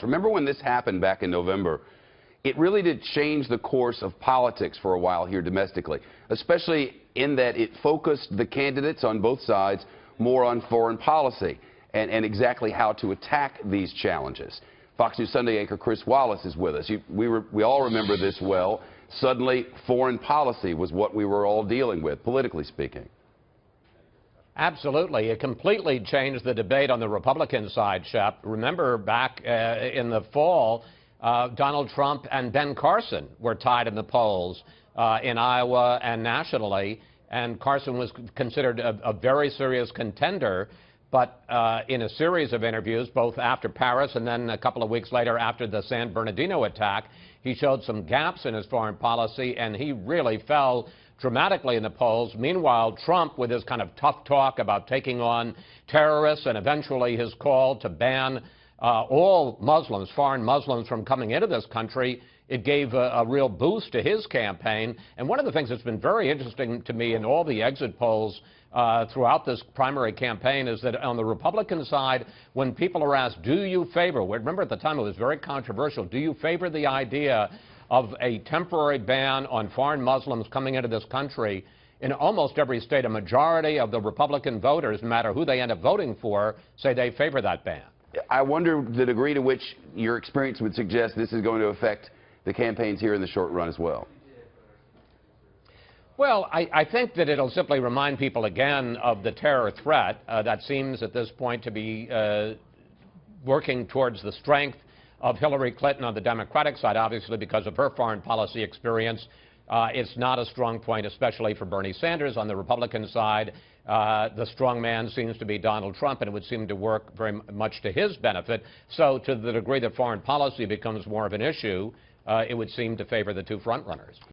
Remember when this happened back in November? It really did change the course of politics for a while here domestically, especially in that it focused the candidates on both sides more on foreign policy and exactly how to attack these challenges. Fox News Sunday anchor Chris Wallace is with us. We all remember this well. Suddenly, foreign policy was what we were all dealing with, politically speaking. Absolutely. It completely changed the debate on the Republican side, Shep. Remember back in the fall, Donald Trump and Ben Carson were tied in the polls in Iowa and nationally, and Carson was considered a very serious contender. But in a series of interviews, both after Paris and then a couple of weeks later after the San Bernardino attack, he showed some gaps in his foreign policy, and he really fell dramatically in the polls. Meanwhile, Trump, with his kind of tough talk about taking on terrorists and eventually his call to ban all Muslims, foreign Muslims, from coming into this country, it gave a real boost to his campaign. And one of the things that's been very interesting to me in all the exit polls throughout this primary campaign is that on the Republican side, when people are asked, do you favor, remember at the time it was very controversial, do you favor the idea of a temporary ban on foreign Muslims coming into this country? In almost every state, a majority of the Republican voters, no matter who they end up voting for, say they favor that ban. I wonder the degree to which your experience would suggest this is going to affect the campaigns here in the short run as well. Well, I think that it'll simply remind people again of the terror threat that seems at this point to be working towards the strength of Hillary Clinton on the Democratic side, obviously because of her foreign policy experience. It's not a strong point, especially for Bernie Sanders. On the Republican side, the strong man seems to be Donald Trump, and it would seem to work very much to his benefit. So to the degree that foreign policy becomes more of an issue, it would seem to favor the two frontrunners.